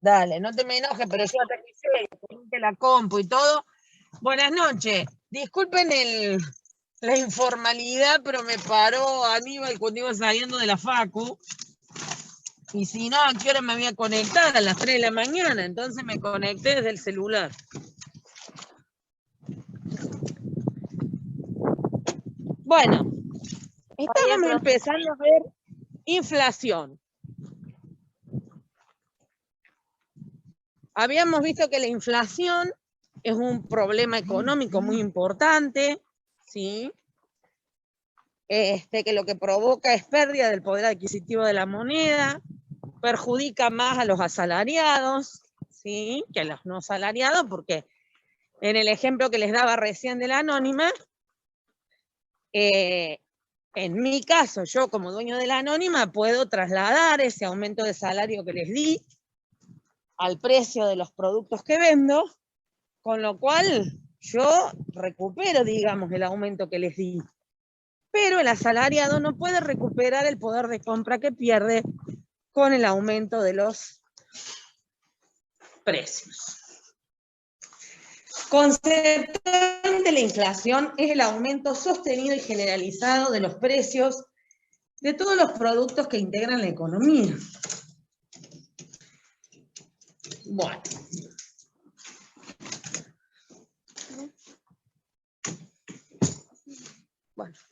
Dale, no te me enojes, pero yo hasta que sé, la compu y todo. Buenas noches. Disculpen la informalidad, pero me paró Aníbal cuando iba saliendo de la facu. Y si no, ¿a qué hora me voy a conectar? A las 3 de la mañana. Entonces me conecté desde el celular. Bueno, estábamos empezando a ver inflación. Habíamos visto que la inflación es un problema económico muy importante, ¿sí? Que lo que provoca es pérdida del poder adquisitivo de la moneda, perjudica más a los asalariados, ¿sí? Que a los no asalariados, porque en el ejemplo que les daba recién de la anónima, en mi caso, yo como dueño de la anónima puedo trasladar ese aumento de salario que les di al precio de los productos que vendo, con lo cual yo recupero, digamos, el aumento que les di. Pero el asalariado no puede recuperar el poder de compra que pierde con el aumento de los precios. Conceptualmente, la inflación es el aumento sostenido y generalizado de los precios de todos los productos que integran la economía. Bueno,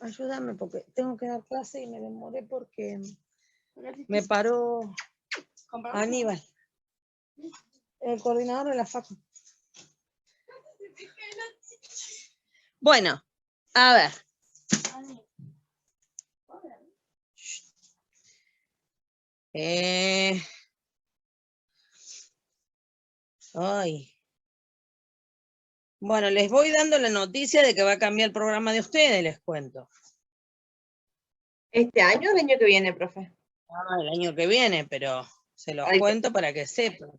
ayúdame porque tengo que dar clase y me demoré porque me paró Aníbal, el coordinador de la facu. Bueno, a ver. Bueno, les voy dando la noticia de que va a cambiar el programa de ustedes, les cuento. ¿Este año o el año que viene, profe? El año que viene, pero se los cuento para que sepan.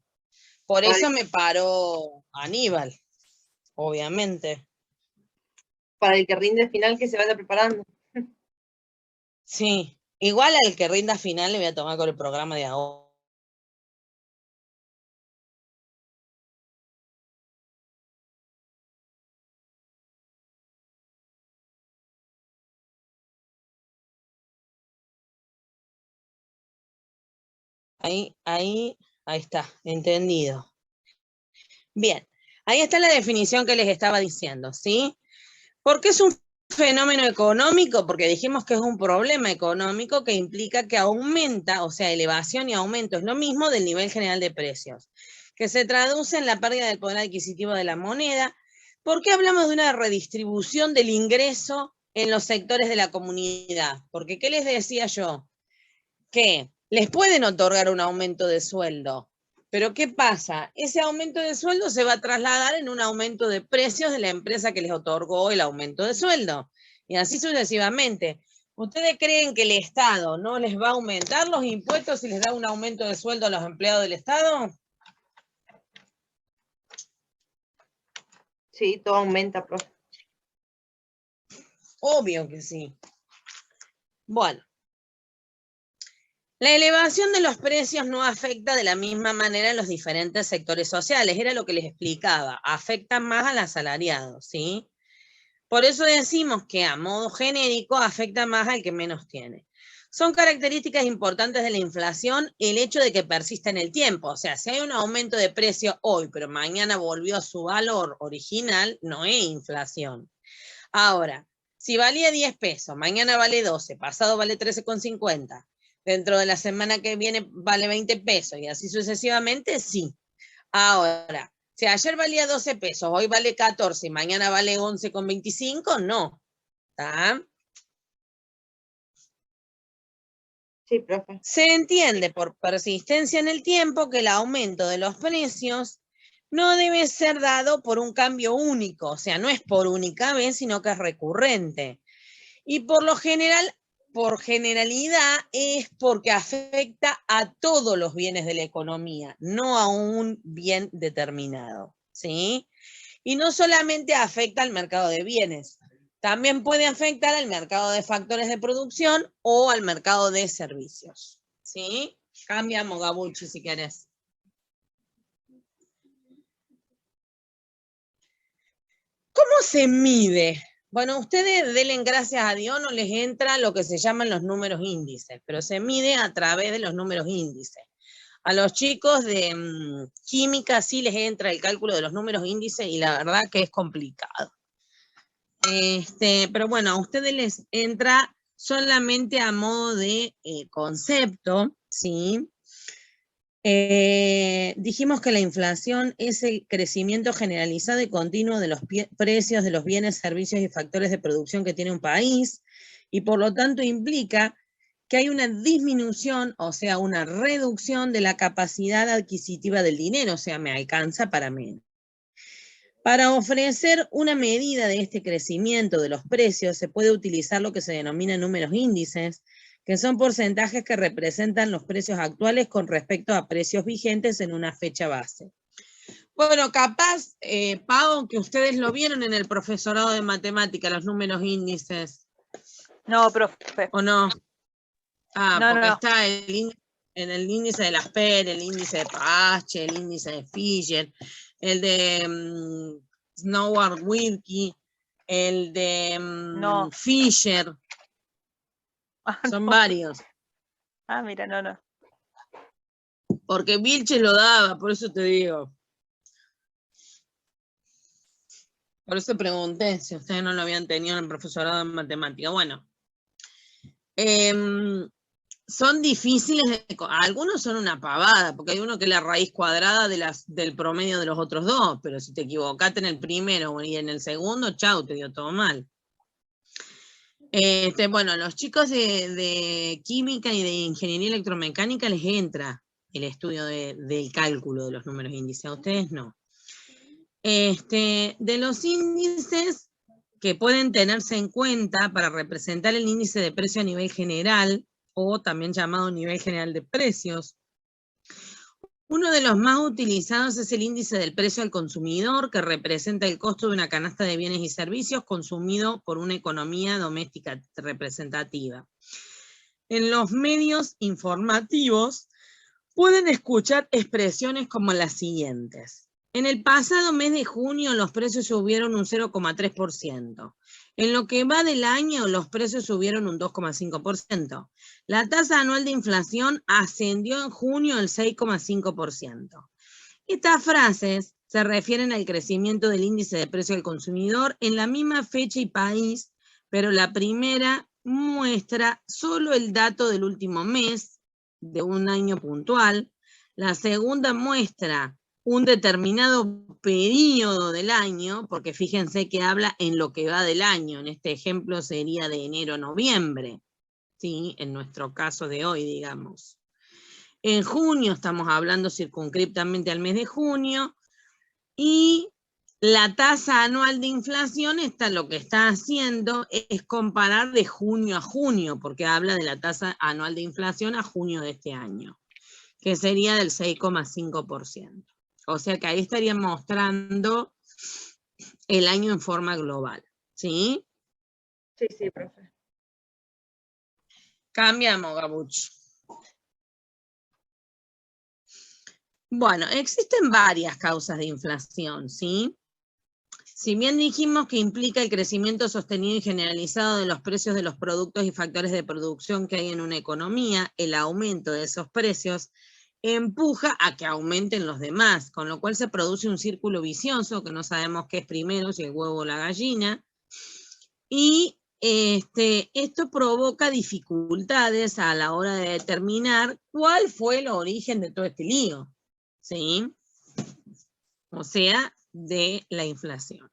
Por eso me paró Aníbal, obviamente. Para el que rinde final, que se vaya preparando. Sí, igual al que rinda final le voy a tomar con el programa de ahora. Ahí está, entendido. Bien, ahí está la definición que les estaba diciendo, ¿sí? ¿Por qué es un fenómeno económico? Porque dijimos que es un problema económico que implica que aumenta, o sea, elevación y aumento es lo mismo del nivel general de precios, que se traduce en la pérdida del poder adquisitivo de la moneda. ¿Por qué hablamos de una redistribución del ingreso en los sectores de la comunidad? Porque, ¿qué les decía yo? Que les pueden otorgar un aumento de sueldo, pero ¿qué pasa? Ese aumento de sueldo se va a trasladar en un aumento de precios de la empresa que les otorgó el aumento de sueldo. Y así sucesivamente. ¿Ustedes creen que el Estado no les va a aumentar los impuestos si les da un aumento de sueldo a los empleados del Estado? Sí, todo aumenta, profe. Obvio que sí. Bueno. La elevación de los precios no afecta de la misma manera en los diferentes sectores sociales, era lo que les explicaba, afecta más al asalariado, ¿sí? Por eso decimos que a modo genérico afecta más al que menos tiene. Son características importantes de la inflación el hecho de que persista en el tiempo, o sea, si hay un aumento de precio hoy, pero mañana volvió a su valor original, no es inflación. Ahora, si valía 10 pesos, mañana vale 12, pasado vale 13,50, dentro de la semana que viene vale 20 pesos y así sucesivamente, sí. Ahora, si ayer valía 12 pesos, hoy vale 14 y mañana vale 11,25, no. ¿Está? Sí, profe. Se entiende por persistencia en el tiempo que el aumento de los precios no debe ser dado por un cambio único, o sea, no es por única vez, sino que es recurrente. Y por lo general, por generalidad, es porque afecta a todos los bienes de la economía, no a un bien determinado, ¿sí? Y no solamente afecta al mercado de bienes, también puede afectar al mercado de factores de producción o al mercado de servicios, ¿sí? Cambiamos, Gabuchi, si querés. se mide? Bueno, ustedes denle gracias a Dios, no les entra lo que se llaman los números índices, pero se mide a través de los números índices. A los chicos de química sí les entra el cálculo de los números índices y la verdad que es complicado. Pero bueno, a ustedes les entra solamente a modo de concepto, ¿sí? Dijimos que la inflación es el crecimiento generalizado y continuo de los precios de los bienes, servicios y factores de producción que tiene un país, y por lo tanto implica que hay una disminución, o sea, una reducción de la capacidad adquisitiva del dinero, o sea, me alcanza para menos. Para ofrecer una medida de este crecimiento de los precios, se puede utilizar lo que se denomina números índices, que son porcentajes que representan los precios actuales con respecto a precios vigentes en una fecha base. Bueno, capaz, Pau, que ustedes lo vieron en el profesorado de matemática, los números índices. No, profe. ¿O no? Ah, No, porque no. está en el índice de las PER, el índice de Pache, el índice de Fisher, el de Snoward-Wilkie, el de No. Fisher. Son No. varios. Ah, mira, no. Porque Vilches lo daba, por eso te digo. Por eso pregunté si ustedes no lo habían tenido en el profesorado de matemática. Bueno. Son difíciles, algunos son una pavada, porque hay uno que es la raíz cuadrada del promedio de los otros dos, pero si te equivocaste en el primero y en el segundo, chau, te dio todo mal. Bueno, los chicos de química y de ingeniería electromecánica les entra el estudio del cálculo de los números índices, a ustedes no. De los índices que pueden tenerse en cuenta para representar el índice de precio a nivel general, o también llamado nivel general de precios. Uno de los más utilizados es el índice del precio al consumidor, que representa el costo de una canasta de bienes y servicios consumido por una economía doméstica representativa. En los medios informativos pueden escuchar expresiones como las siguientes. En el pasado mes de junio los precios subieron un 0,3%. En lo que va del año, los precios subieron un 2,5%. La tasa anual de inflación ascendió en junio al 6,5%. Estas frases se refieren al crecimiento del índice de precio al consumidor en la misma fecha y país, pero la primera muestra solo el dato del último mes, de un año puntual. La segunda muestra un determinado periodo del año, porque fíjense que habla en lo que va del año. En este ejemplo sería de enero a noviembre, ¿sí? En nuestro caso de hoy, digamos. En junio estamos hablando circunscriptamente al mes de junio, y la tasa anual de inflación lo que está haciendo es comparar de junio a junio, porque habla de la tasa anual de inflación a junio de este año, que sería del 6,5%. O sea que ahí estaría mostrando el año en forma global, ¿sí? Sí, profe. Cambiamos, Gabuch. Bueno, existen varias causas de inflación, ¿sí? Si bien dijimos que implica el crecimiento sostenido y generalizado de los precios de los productos y factores de producción que hay en una economía, el aumento de esos precios empuja a que aumenten los demás, con lo cual se produce un círculo vicioso que no sabemos qué es primero, si el huevo o la gallina, y esto provoca dificultades a la hora de determinar cuál fue el origen de todo este lío, ¿sí? O sea, de la inflación.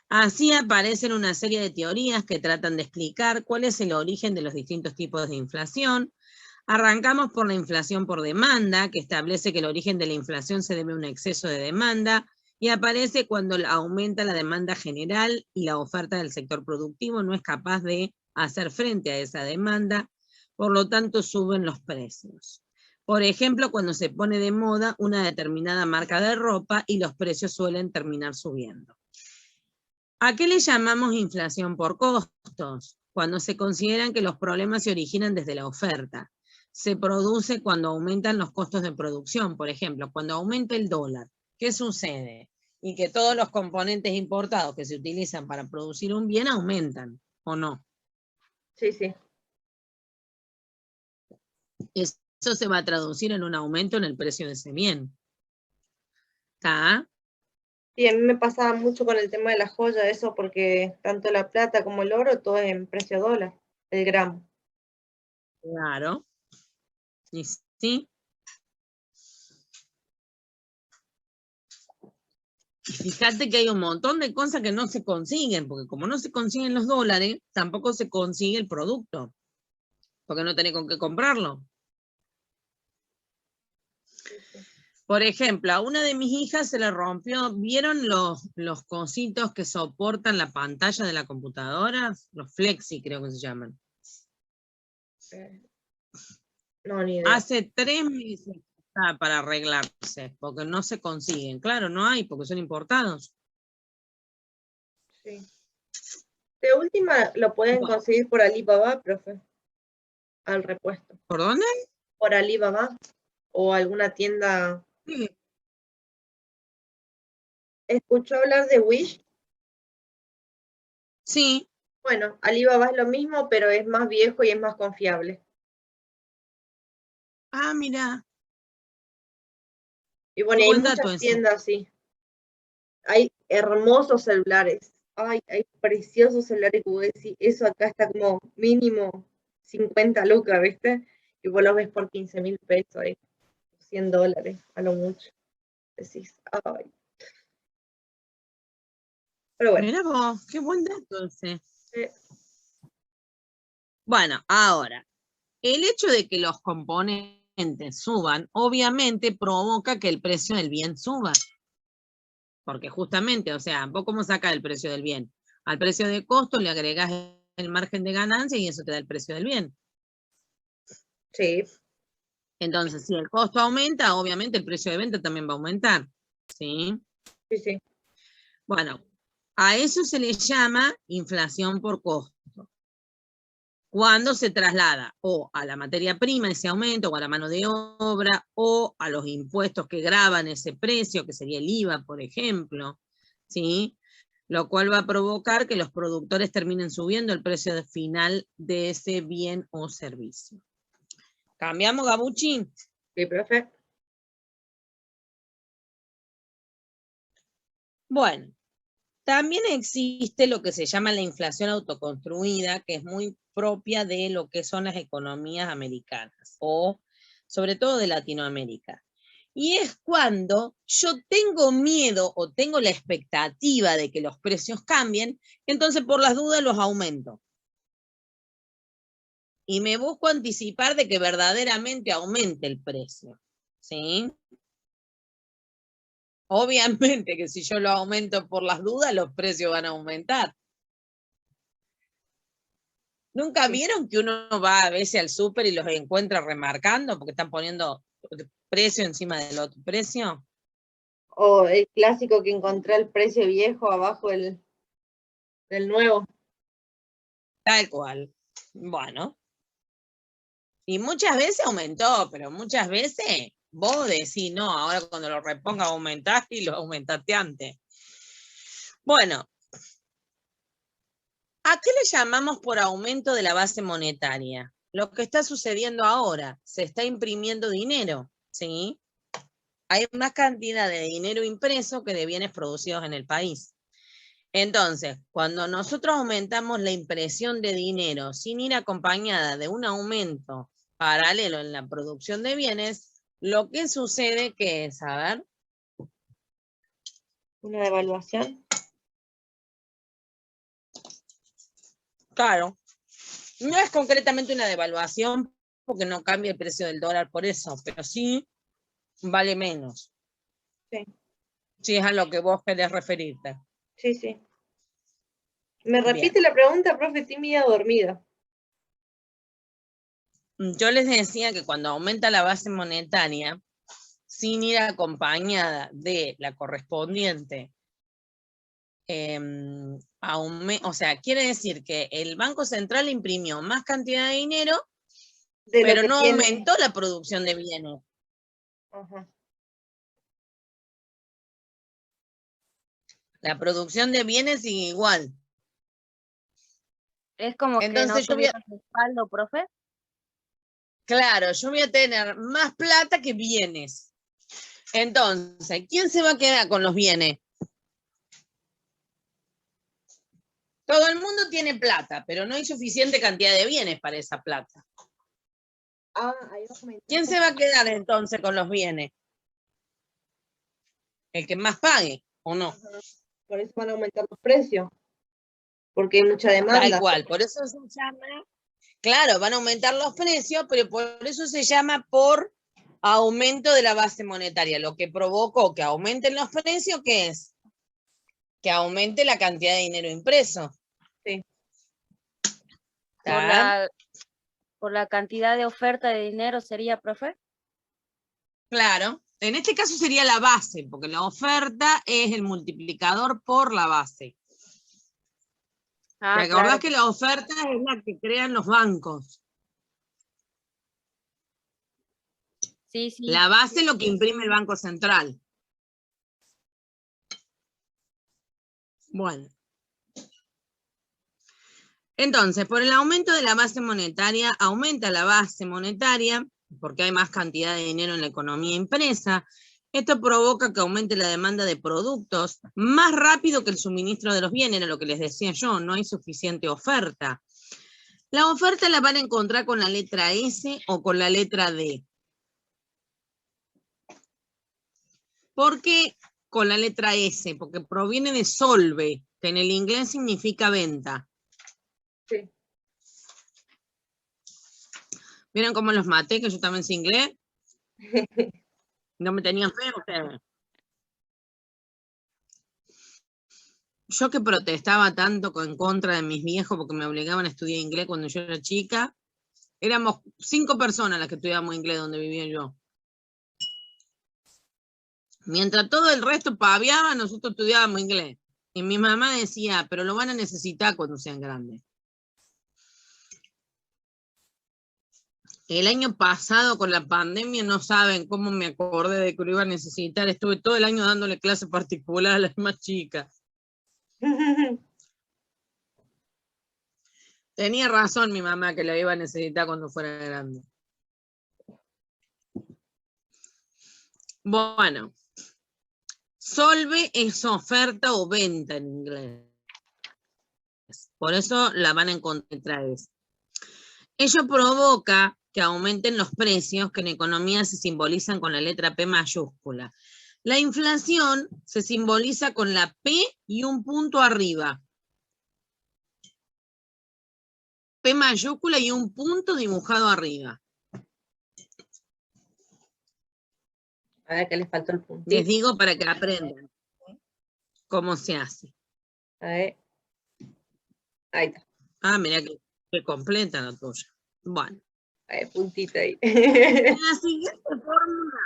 Así aparecen una serie de teorías que tratan de explicar cuál es el origen de los distintos tipos de inflación. Arrancamos por la inflación por demanda, que establece que el origen de la inflación se debe a un exceso de demanda y aparece cuando aumenta la demanda general y la oferta del sector productivo no es capaz de hacer frente a esa demanda, por lo tanto suben los precios. Por ejemplo, cuando se pone de moda una determinada marca de ropa y los precios suelen terminar subiendo. ¿A qué le llamamos inflación por costos? Cuando se consideran que los problemas se originan desde la oferta. Se produce cuando aumentan los costos de producción. Por ejemplo, cuando aumenta el dólar, ¿qué sucede? y que todos los componentes importados que se utilizan para producir un bien aumentan, ¿o no? Sí, sí. Eso se va a traducir en un aumento en el precio de ese bien. ¿Está? Sí, a mí me pasaba mucho con el tema de la joya, eso, porque tanto la plata como el oro, todo es en precio dólar, el gramo. Claro. Y sí. Y fíjate que hay un montón de cosas que no se consiguen, porque como no se consiguen los dólares, tampoco se consigue el producto, porque no tenés con qué comprarlo. Sí, sí. Por ejemplo, a una de mis hijas se le rompió, ¿vieron los cositos que soportan la pantalla de la computadora? Los flexi creo que se llaman. No, ni idea. Hace 3 meses está para arreglarse, porque no se consiguen. Claro, no hay, porque son importados. Sí. De última lo pueden Bueno, conseguir por Alibaba, profe, al repuesto. ¿por dónde? Por Alibaba o alguna tienda. Sí. ¿Escuchó hablar de Wish? Sí. Bueno, Alibaba es lo mismo, pero es más viejo y es más confiable. Ah, mira, Y bueno, qué hay buen dato muchas ese. tiendas así. Hay hermosos celulares. Ay, hay preciosos celulares que vos decís, eso acá está como mínimo 50 lucas, ¿viste? Y vos lo ves por 15.000 pesos, $100 a lo mucho. Decís, ay. Pero bueno, Mira vos, qué buen dato ese. eh, Bueno, ahora, el hecho de que los componentes suban, obviamente provoca que el precio del bien suba. Porque justamente, o sea, ¿vos cómo sacas el precio del bien? Al precio de costo le agregás el margen de ganancia y eso te da el precio del bien. sí, Entonces, si el costo aumenta, obviamente el precio de venta también va a aumentar. ¿Sí? sí, sí. Bueno, a eso se le llama inflación por costo. Cuando se traslada o a la materia prima ese aumento, o a la mano de obra, o a los impuestos que graban ese precio, que sería el IVA, por ejemplo, ¿sí? Lo cual va a provocar que los productores terminen subiendo el precio final de ese bien o servicio. ¿Cambiamos, Gabuchi? Sí, profe. Bueno, también existe lo que se llama la inflación autoconstruida, que es muy propia de lo que son las economías americanas o sobre todo de Latinoamérica. Y es cuando yo tengo miedo o tengo la expectativa de que los precios cambien, entonces por las dudas los aumento. Y me busco anticipar de que verdaderamente aumente el precio. ¿Sí? Obviamente que si yo lo aumento por las dudas, los precios van a aumentar. ¿Nunca Sí. vieron que uno va a veces al súper y los encuentra remarcando porque están poniendo precio encima del otro precio? O el clásico que encontré el precio viejo abajo del nuevo. Tal cual. Bueno, y muchas veces aumentó, pero muchas veces vos decís, no, ahora cuando lo reponga aumentaste y lo aumentaste antes. Bueno, ¿a qué le llamamos por aumento de la base monetaria? Lo que está sucediendo ahora, se está imprimiendo dinero, ¿sí? Hay más cantidad de dinero impreso que de bienes producidos en el país. Entonces, cuando nosotros aumentamos la impresión de dinero sin ir acompañada de un aumento paralelo en la producción de bienes, lo que sucede que es, a ver, Una devaluación. claro, no es concretamente una devaluación porque no cambia el precio del dólar por eso, pero sí vale menos. Sí, Si es a lo que vos querés referirte. sí, sí. ¿Me Bien. repite la pregunta, profe? Estoy media dormida. Yo les decía que cuando aumenta la base monetaria, sin ir acompañada de la correspondiente, o sea, quiere decir que el Banco Central imprimió más cantidad de dinero, De lo pero que no tiene. aumentó la producción de bienes. Ajá. La producción de bienes sigue igual. Es como que no Entonces yo voy a- tuviera respaldo, profe. Claro, yo voy a tener más plata que bienes. Entonces, ¿quién se va a quedar con los bienes? Todo el mundo tiene plata, pero no hay suficiente cantidad de bienes para esa plata. Ah, ahí va a comentar. ¿Quién se va a quedar entonces con los bienes? El que más pague, ¿o no? Por eso van a aumentar los precios. Porque hay mucha demanda. Tal cual, por eso se llama, claro, van a aumentar los precios, pero por eso se llama por aumento de la base monetaria. Lo que provocó que aumenten los precios, ¿qué es? Que aumente la cantidad de dinero impreso. Sí. Por la cantidad de oferta de dinero sería, profe. Claro, en este caso sería la base, porque la oferta es el multiplicador por la base. ¿Te acordás Claro. que la oferta es la que crean los bancos? Sí, sí. La base es lo que imprime el Banco Central. Bueno. Entonces, por el aumento de la base monetaria, aumenta la base monetaria, porque hay más cantidad de dinero en la economía impresa. Esto provoca que aumente la demanda de productos más rápido que el suministro de los bienes, era lo que les decía yo, no hay suficiente oferta. La oferta la van a encontrar con la letra S o con la letra D. ¿Por qué con la letra S? Porque proviene de solve, que en el inglés significa venta. Sí. ¿Vieron cómo los maté, que yo también sé inglés? No me tenían fe ustedes. Yo que protestaba tanto en contra de mis viejos porque me obligaban a estudiar inglés cuando yo era chica, éramos 5 personas las que estudiábamos inglés donde vivía yo. Mientras todo el resto paviaba, nosotros estudiábamos inglés. Y mi mamá decía, pero lo van a necesitar cuando sean grandes. El año pasado con la pandemia no saben cómo me acordé de que lo iba a necesitar. Estuve todo el año dándole clase particular a las más chicas. Tenía razón mi mamá que la iba a necesitar cuando fuera grande. Bueno, solve es oferta o venta en inglés. Por eso la van a encontrar. Ello provoca que aumenten los precios que en economía se simbolizan con la letra P mayúscula. La inflación se simboliza con la P y un punto arriba. P mayúscula y un punto dibujado arriba. A ver, que les faltó el puntito. Les digo para que aprendan cómo se hace. A ver. Ahí está. Ah, mira que completa la tuya. Bueno. Ahí, puntito ahí. En la siguiente fórmula.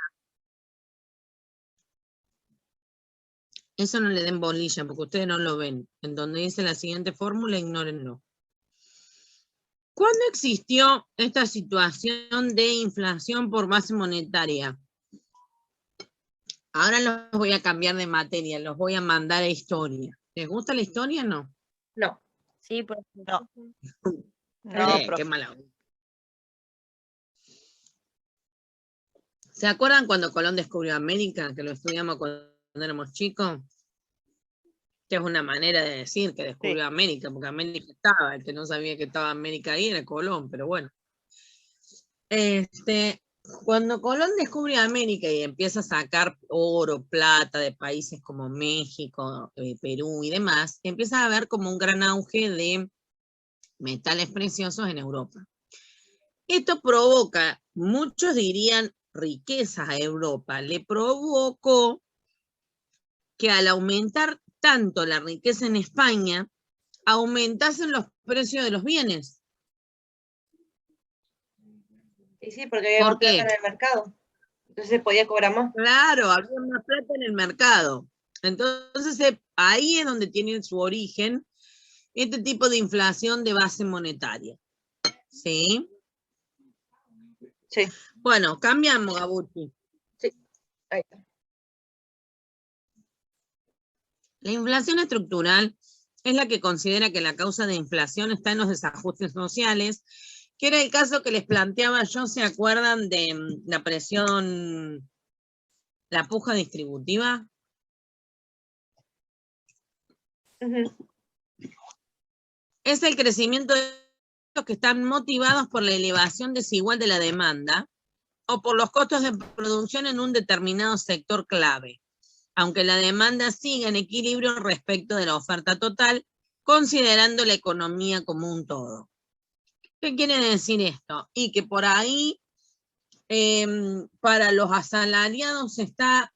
Eso no le den bolilla porque ustedes no lo ven. En donde dice la siguiente fórmula, ignórenlo. ¿Cuándo existió esta situación de inflación por base monetaria? Ahora los voy a cambiar de materia, los voy a mandar a historia. ¿Les gusta la historia o no? No. Sí, profe. No. No, Qué profe. mala onda. ¿Se acuerdan cuando Colón descubrió América? Que lo estudiamos cuando éramos chicos. Que es una manera de decir que descubrió Sí. América, porque América estaba, el que no sabía que estaba América ahí era Colón, pero bueno. Cuando Colón descubre América y empieza a sacar oro, plata de países como México, Perú y demás, empieza a haber como un gran auge de metales preciosos en Europa. Esto provoca, muchos dirían, riquezas a Europa. Le provocó que al aumentar tanto la riqueza en España, aumentasen los precios de los bienes. Y sí, porque había más ¿Por qué? plata en el mercado. Entonces se podía cobrar más. Claro, había más plata en el mercado. Entonces, ahí es donde tiene su origen este tipo de inflación de base monetaria. ¿Sí? Sí. Bueno, cambiamos, Gabuchi. Sí. Ahí está. La inflación estructural es la que considera que la causa de inflación está en los desajustes sociales, que era el caso que les planteaba yo, ¿se acuerdan de la presión, la puja distributiva? Es el crecimiento de los que están motivados por la elevación desigual de la demanda o por los costos de producción en un determinado sector clave, aunque la demanda siga en equilibrio respecto de la oferta total, considerando la economía como un todo. ¿Qué quiere decir esto? Y que por ahí para los asalariados está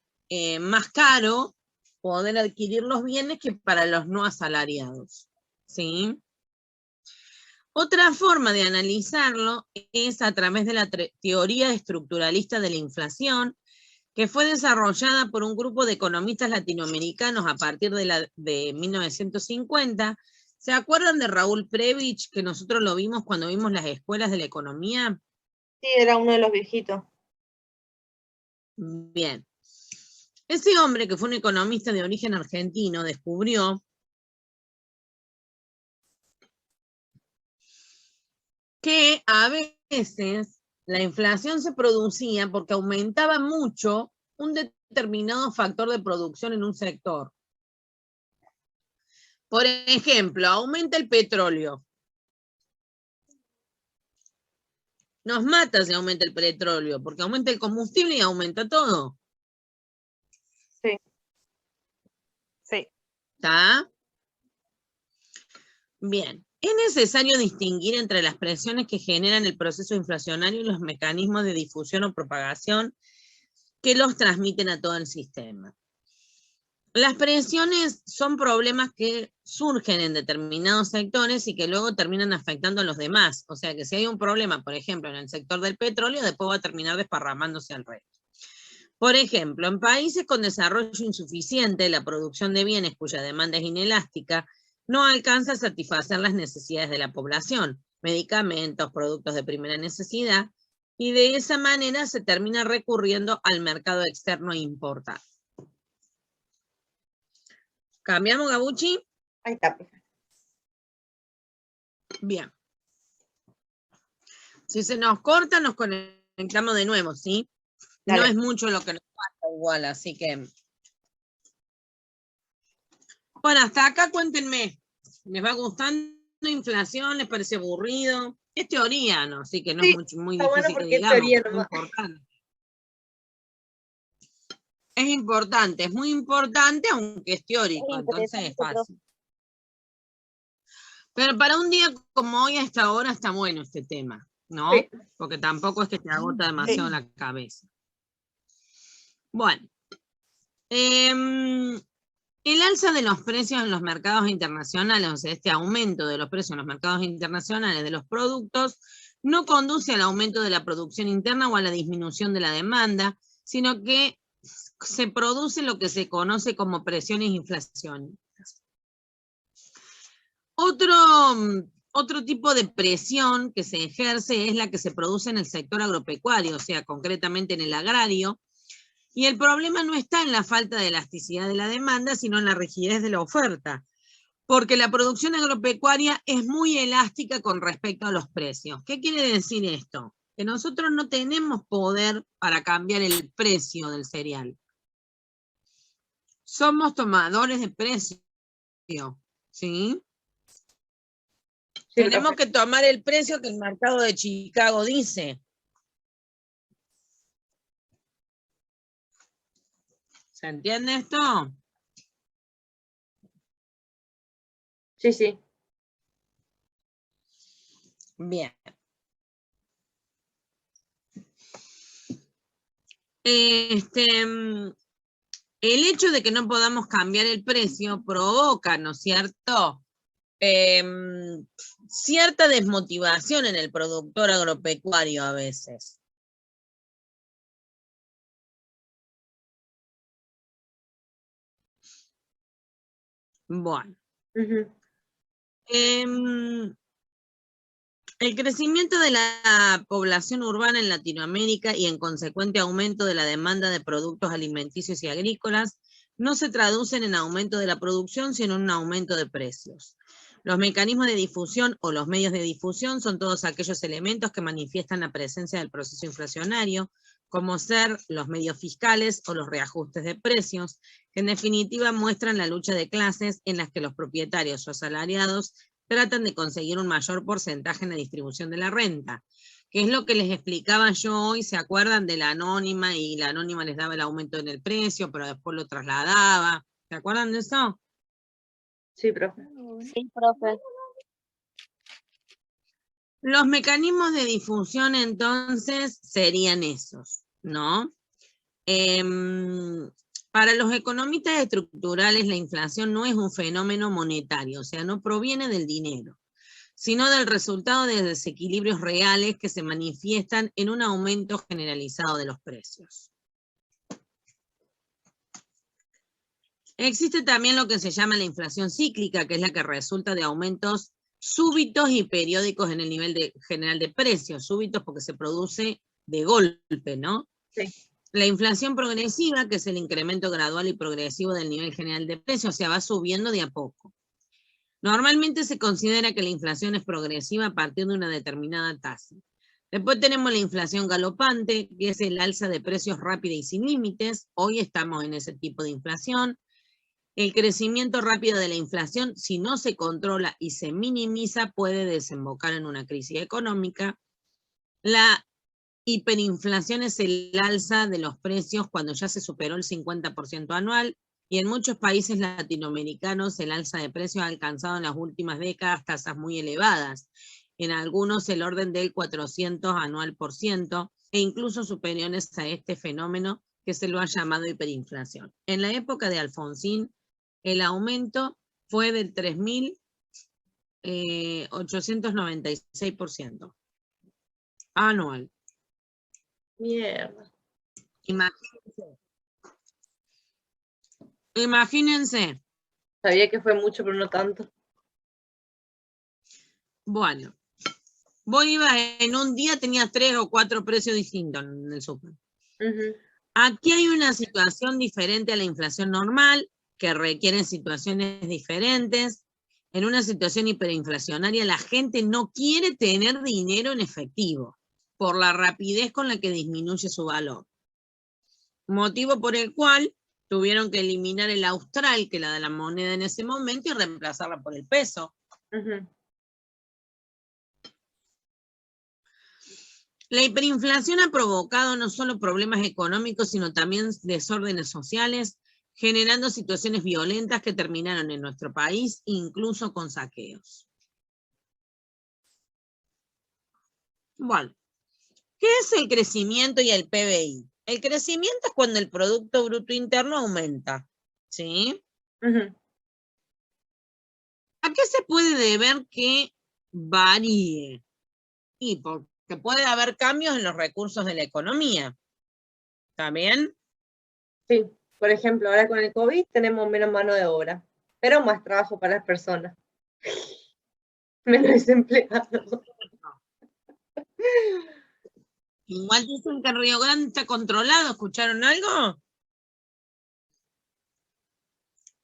más caro poder adquirir los bienes que para los no asalariados, ¿sí? Otra forma de analizarlo es a través de la teoría estructuralista de la inflación, que fue desarrollada por un grupo de economistas latinoamericanos a partir de 1950. ¿Se acuerdan de Raúl Prebisch, que nosotros lo vimos cuando vimos las escuelas de la economía? Sí, era uno de los viejitos. Bien. Ese hombre, que fue un economista de origen argentino, descubrió que a veces la inflación se producía porque aumentaba mucho un determinado factor de producción en un sector. Por ejemplo, aumenta el petróleo. Nos mata si aumenta el petróleo, porque aumenta el combustible y aumenta todo. Sí. Sí. ¿Está? Bien. Es necesario distinguir entre las presiones que generan el proceso inflacionario y los mecanismos de difusión o propagación que los transmiten a todo el sistema. Las presiones son problemas que surgen en determinados sectores y que luego terminan afectando a los demás. O sea que si hay un problema, por ejemplo, en el sector del petróleo, después va a terminar desparramándose al resto. Por ejemplo, en países con desarrollo insuficiente, la producción de bienes cuya demanda es inelástica no alcanza a satisfacer las necesidades de la población, medicamentos, productos de primera necesidad, y de esa manera se termina recurriendo al mercado externo e importado. ¿Cambiamos, Gabuchi? Ahí está. Bien. Si se nos corta, nos conectamos de nuevo, ¿sí? Dale. No es mucho lo que nos falta igual, así que... Bueno, hasta acá cuéntenme. ¿Les va gustando inflación? ¿Les parece aburrido? Es teoría, ¿no? Así que no Sí, es muy está bueno difícil que porque es digamos. teoría Es nomás. importante. Es importante, es muy importante, aunque es teórico, Es entonces es interesante, fácil. Pero para un día como hoy, a esta hora, está bueno este tema, ¿no? Sí. Porque tampoco es que te agota demasiado la cabeza. Bueno. El alza de los precios en los mercados internacionales, o sea, este aumento de los precios en los mercados internacionales de los productos, no conduce al aumento de la producción interna o a la disminución de la demanda, sino que se produce lo que se conoce como presiones inflacionistas. Otro tipo de presión que se ejerce es la que se produce en el sector agropecuario, o sea, concretamente en el agrario, y el problema no está en la falta de elasticidad de la demanda, sino en la rigidez de la oferta, porque la producción agropecuaria es muy elástica con respecto a los precios. ¿Qué quiere decir esto? Que nosotros no tenemos poder para cambiar el precio del cereal. Somos tomadores de precio, ¿sí? Tenemos que tomar el precio que el mercado de Chicago dice. ¿Se entiende esto? Sí, sí. Bien. El hecho de que no podamos cambiar el precio provoca, ¿no es cierto?, cierta desmotivación en el productor agropecuario a veces. Bueno. El crecimiento de la población urbana en Latinoamérica y en consecuente aumento de la demanda de productos alimenticios y agrícolas no se traducen en aumento de la producción, sino en un aumento de precios. Los mecanismos de difusión o los medios de difusión son todos aquellos elementos que manifiestan la presencia del proceso inflacionario, como ser los medios fiscales o los reajustes de precios, que en definitiva muestran la lucha de clases en las que los propietarios o asalariados tratan de conseguir un mayor porcentaje en la distribución de la renta, que es lo que les explicaba yo hoy. ¿Se acuerdan de la anónima? Y la anónima les daba el aumento en el precio, pero después lo trasladaba. ¿Se acuerdan de eso? Sí, profe. Sí, profe. Los mecanismos de difusión entonces serían esos, ¿no? Para los economistas estructurales la inflación no es un fenómeno monetario, o sea, no proviene del dinero, sino del resultado de desequilibrios reales que se manifiestan en un aumento generalizado de los precios. Existe también lo que se llama la inflación cíclica, que es la que resulta de aumentos súbitos y periódicos en el nivel general de precios, súbitos porque se produce de golpe, ¿no? Sí. La inflación progresiva, que es el incremento gradual y progresivo del nivel general de precios, o sea, va subiendo de a poco. Normalmente se considera que la inflación es progresiva a partir de una determinada tasa. Después tenemos la inflación galopante, que es el alza de precios rápida y sin límites. Hoy estamos en ese tipo de inflación. El crecimiento rápido de la inflación, si no se controla y se minimiza, puede desembocar en una crisis económica. La hiperinflación es el alza de los precios cuando ya se superó el 50% anual, y en muchos países latinoamericanos el alza de precios ha alcanzado en las últimas décadas tasas muy elevadas, en algunos el orden del 400 anual por ciento, e incluso superiores a este fenómeno que se lo ha llamado hiperinflación. En la época de Alfonsín, el aumento fue del 3.896% anual. Mierda. Imagínense. Sabía que fue mucho, pero no tanto. Bueno, vos ibas en un día, tenías 3 o 4 precios distintos en el súper. Aquí hay una situación diferente a la inflación normal, que requiere situaciones diferentes. En una situación hiperinflacionaria, la gente no quiere tener dinero en efectivo, por la rapidez con la que disminuye su valor. Motivo por el cual tuvieron que eliminar el austral, que era de la moneda en ese momento, y reemplazarla por el peso. La hiperinflación ha provocado no solo problemas económicos, sino también desórdenes sociales, generando situaciones violentas que terminaron en nuestro país, incluso con saqueos. Bueno, ¿qué es el crecimiento y el PBI? El crecimiento es cuando el Producto Bruto Interno aumenta, ¿sí? ¿A qué se puede deber que varíe? Y porque puede haber cambios en los recursos de la economía. ¿Está bien? Sí, por ejemplo, ahora con el COVID tenemos menos mano de obra, pero más trabajo para las personas. Menos desempleados. Igual dicen que Río Grande está controlado. ¿Escucharon algo?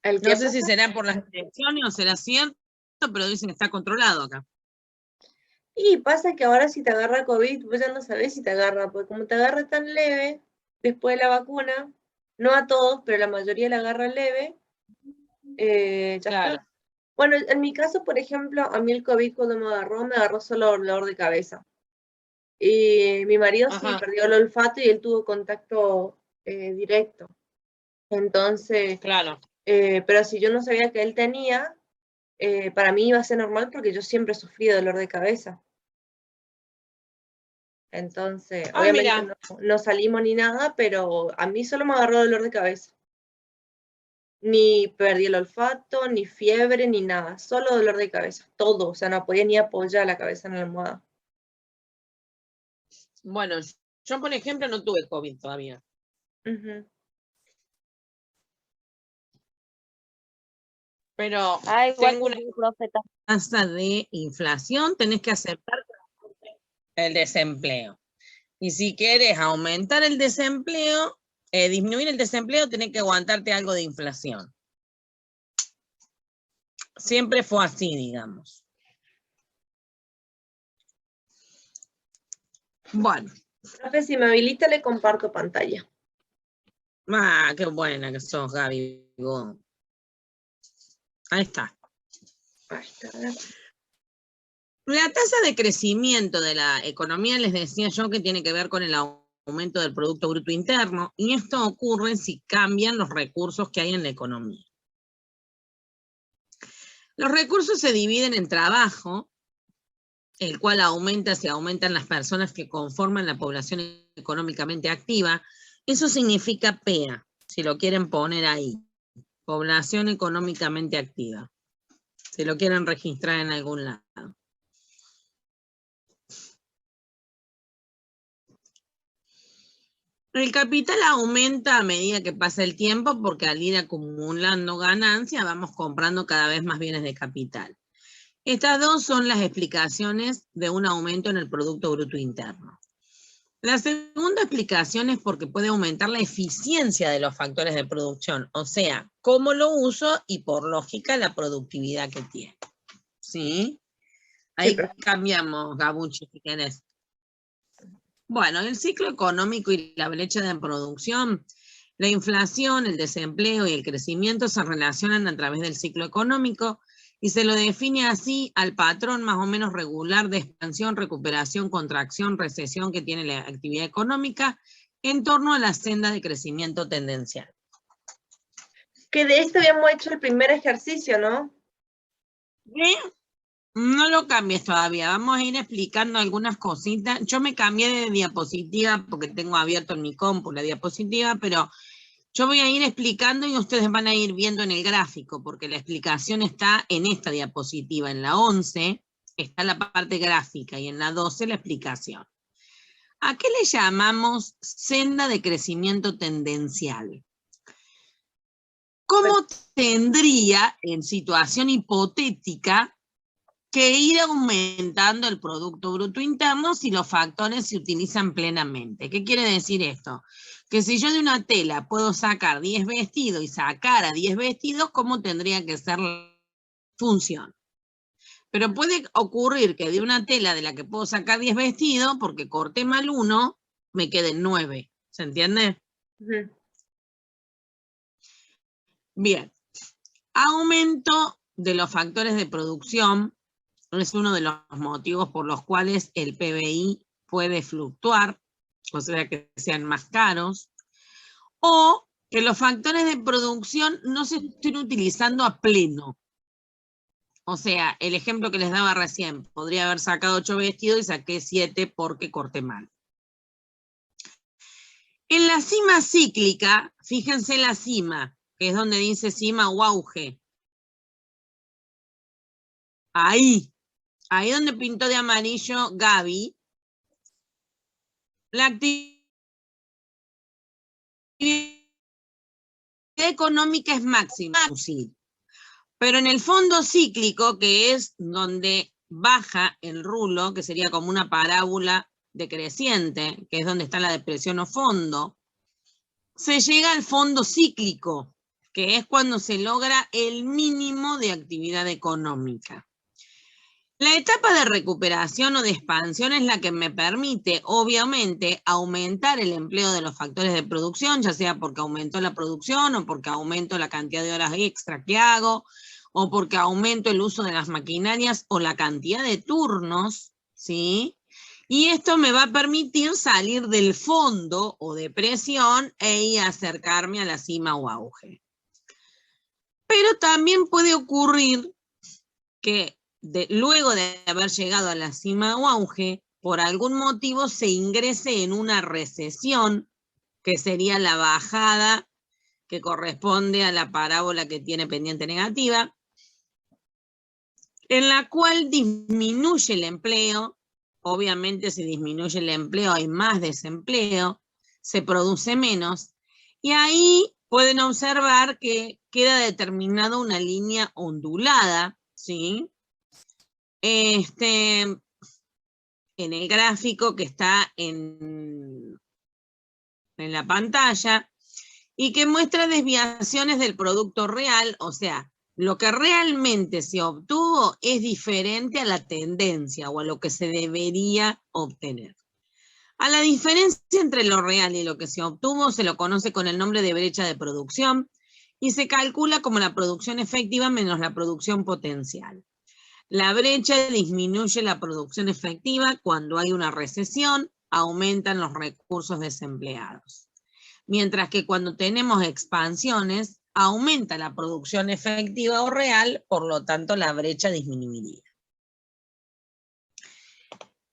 No sé si será por las elecciones o será cierto, pero dicen que está controlado acá. Y pasa que ahora si te agarra COVID, vos ya no sabés si te agarra, porque como te agarra tan leve, después de la vacuna, no a todos, pero la mayoría la agarra leve, ya está. Bueno, en mi caso, por ejemplo, a mí el COVID cuando me agarró solo dolor de cabeza. Y mi marido sí perdió el olfato y él tuvo contacto directo. Entonces, pero si yo no sabía que él tenía, para mí iba a ser normal porque yo siempre he sufrido dolor de cabeza. Entonces, obviamente no salimos ni nada, pero a mí solo me agarró dolor de cabeza. Ni perdí el olfato, ni fiebre, ni nada. Solo dolor de cabeza. Todo. O sea, no podía ni apoyar la cabeza en la almohada. Bueno, yo por ejemplo no tuve COVID todavía. Pero tengo una tasa de inflación, tenés que aceptar el desempleo. Y si quieres aumentar el desempleo, disminuir el desempleo, tenés que aguantarte algo de inflación. Siempre fue así, digamos. Bueno. Profe, si me habilita, le comparto pantalla. Ah, qué buena que sos, Gaby. Ahí está. Ahí está. La tasa de crecimiento de la economía, les decía yo, que tiene que ver con el aumento del Producto Bruto Interno, y esto ocurre si cambian los recursos que hay en la economía. Los recursos se dividen en trabajo, el cual aumenta si aumentan las personas que conforman la población económicamente activa. Eso significa PEA, si lo quieren poner ahí, población económicamente activa, si lo quieren registrar en algún lado. El capital aumenta a medida que pasa el tiempo porque al ir acumulando ganancias vamos comprando cada vez más bienes de capital. Estas dos son las explicaciones de un aumento en el Producto Bruto Interno. La segunda explicación es porque puede aumentar la eficiencia de los factores de producción, o sea, cómo lo uso y por lógica la productividad que tiene. ¿Sí? Ahí Sí, cambiamos, Gabucci, si querés. Bueno, el ciclo económico y la brecha de producción, la inflación, el desempleo y el crecimiento se relacionan a través del ciclo económico y se lo define así al patrón más o menos regular de expansión, recuperación, contracción, recesión que tiene la actividad económica en torno a la senda de crecimiento tendencial. que de esto habíamos hecho el primer ejercicio, ¿no? ¿Bien? No lo cambies todavía, vamos a ir explicando algunas cositas. Yo me cambié de diapositiva porque tengo abierto en mi compu la diapositiva, pero yo voy a ir explicando y ustedes van a ir viendo en el gráfico, porque la explicación está en esta diapositiva. En la 11 está la parte gráfica y en la 12 la explicación. ¿A qué le llamamos senda de crecimiento tendencial? ¿Cómo tendría, en situación hipotética, que ir aumentando el Producto Bruto Interno si los factores se utilizan plenamente? ¿Qué quiere decir esto? Que si yo de una tela puedo sacar 10 vestidos y sacar a 10 vestidos, ¿cómo tendría que ser la función? Pero puede ocurrir que de una tela de la que puedo sacar 10 vestidos, porque corté mal uno, me queden 9. ¿Se entiende? Uh-huh. Bien. Aumento de los factores de producción es uno de los motivos por los cuales el PBI puede fluctuar, o sea que sean más caros, o que los factores de producción no se estén utilizando a pleno. O sea, el ejemplo que les daba recién, podría haber sacado 8 vestidos y saqué 7 porque corté mal. En la cima cíclica, fíjense la cima, que es donde dice cima o auge. Ahí donde pintó de amarillo Gaby, la actividad económica es máxima. Pero en el fondo cíclico, que es donde baja el rulo, que sería como una parábola decreciente, que es donde está la depresión o fondo, se llega al fondo cíclico, que es cuando se logra el mínimo de actividad económica. La etapa de recuperación o de expansión es la que me permite, obviamente, aumentar el empleo de los factores de producción, ya sea porque aumentó la producción o porque aumento la cantidad de horas extra que hago, o porque aumento el uso de las maquinarias o la cantidad de turnos, ¿sí? Y esto me va a permitir salir del fondo o depresión e acercarme a la cima o auge. Pero también puede ocurrir que luego de haber llegado a la cima o auge, por algún motivo se ingrese en una recesión, que sería la bajada que corresponde a la parábola que tiene pendiente negativa, en la cual disminuye el empleo. Obviamente si disminuye el empleo hay más desempleo, se produce menos, y ahí pueden observar que queda determinada una línea ondulada, ¿sí? En el gráfico que está en la pantalla, y que muestra desviaciones del producto real, o sea, lo que realmente se obtuvo es diferente a la tendencia o a lo que se debería obtener. A la diferencia entre lo real y lo que se obtuvo se lo conoce con el nombre de brecha de producción y se calcula como la producción efectiva menos la producción potencial. La brecha disminuye la producción efectiva cuando hay una recesión, aumentan los recursos desempleados. Mientras que cuando tenemos expansiones, aumenta la producción efectiva o real, por lo tanto la brecha disminuiría.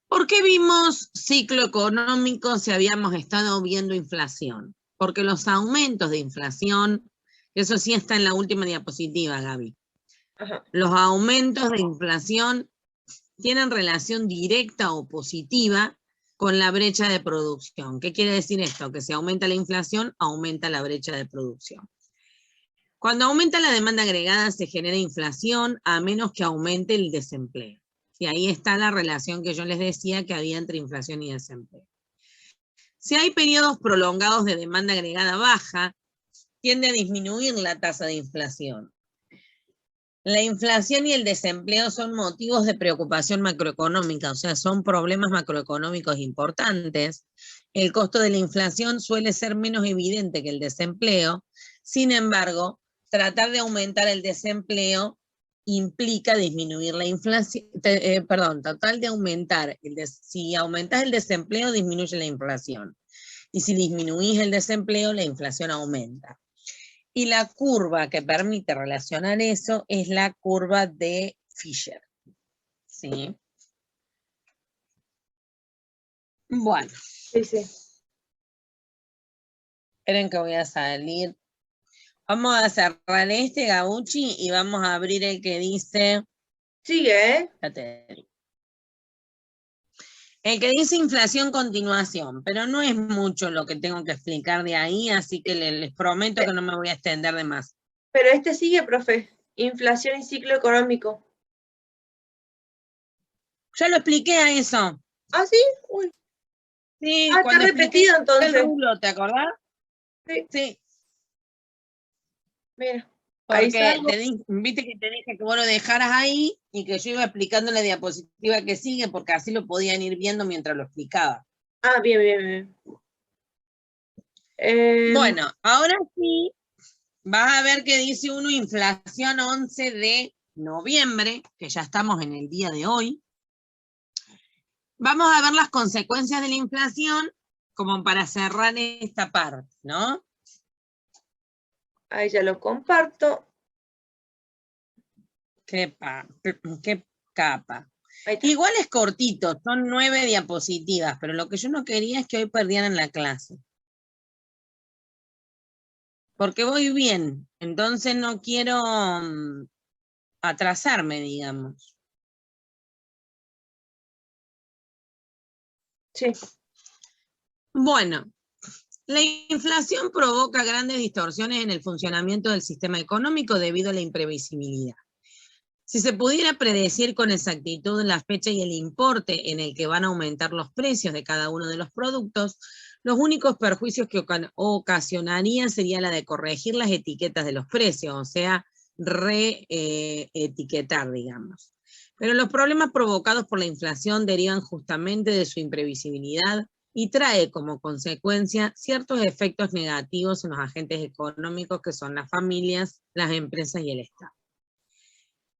¿Por qué vimos ciclo económico si habíamos estado viendo inflación? Porque los aumentos de inflación, eso sí está en la última diapositiva, Gaby. Ajá. Los aumentos de inflación tienen relación directa o positiva con la brecha de producción. ¿Qué quiere decir esto? Que si aumenta la inflación, aumenta la brecha de producción. Cuando aumenta la demanda agregada se genera inflación a menos que aumente el desempleo. Y ahí está la relación que yo les decía que había entre inflación y desempleo. Si hay periodos prolongados de demanda agregada baja, tiende a disminuir la tasa de inflación. La inflación y el desempleo son motivos de preocupación macroeconómica, o sea, son problemas macroeconómicos importantes. El costo de la inflación suele ser menos evidente que el desempleo. Sin embargo, tratar de aumentar el desempleo implica disminuir la inflación, tratar de aumentar, si aumentas el desempleo, disminuye la inflación. Y si disminuís el desempleo, la inflación aumenta. Y la curva que permite relacionar eso es la curva de Fisher. ¿Sí? Bueno. Sí, sí. Esperen que voy a salir. Vamos a cerrar este, Gabucci, y vamos a abrir el que dice... Sigue, ¿eh? El que dice inflación continuación, pero no es mucho lo que tengo que explicar de ahí, así que les prometo que no me voy a extender de más. Pero este sigue, profe. Inflación y ciclo económico. Ya lo expliqué a eso. ¿Ah, sí? Uy. Sí, está cuando repetido entonces. el rulo, ¿te acordás? Sí. Sí. Mira. Porque viste que te dije que vos lo dejaras ahí y que yo iba explicando la diapositiva que sigue, porque así lo podían ir viendo mientras lo explicaba. Ah, bien, bien, bien. Bueno, ahora sí, vas a ver que dice uno inflación 11 de noviembre, que ya estamos en el día de hoy. Vamos a ver las consecuencias de la inflación como para cerrar esta parte, ¿no? Ahí ya lo comparto. Qué capa. Ahí está. Igual es cortito, son 9 diapositivas, pero lo que yo no quería es que hoy perdieran la clase. Porque voy bien, entonces no quiero atrasarme, digamos. Sí. Bueno, la inflación provoca grandes distorsiones en el funcionamiento del sistema económico debido a la imprevisibilidad. Si se pudiera predecir con exactitud la fecha y el importe en el que van a aumentar los precios de cada uno de los productos, los únicos perjuicios que ocasionarían sería la de corregir las etiquetas de los precios, o sea, reetiquetar, digamos. Pero los problemas provocados por la inflación derivan justamente de su imprevisibilidad y trae como consecuencia ciertos efectos negativos en los agentes económicos que son las familias, las empresas y el Estado.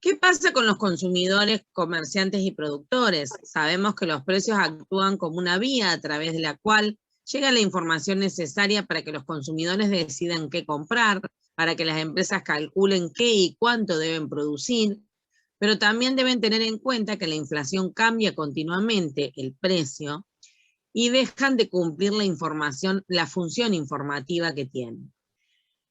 ¿Qué pasa con los consumidores, comerciantes y productores? Sabemos que los precios actúan como una vía a través de la cual llega la información necesaria para que los consumidores decidan qué comprar, para que las empresas calculen qué y cuánto deben producir, pero también deben tener en cuenta que la inflación cambia continuamente el precio y dejan de cumplir la función informativa que tienen.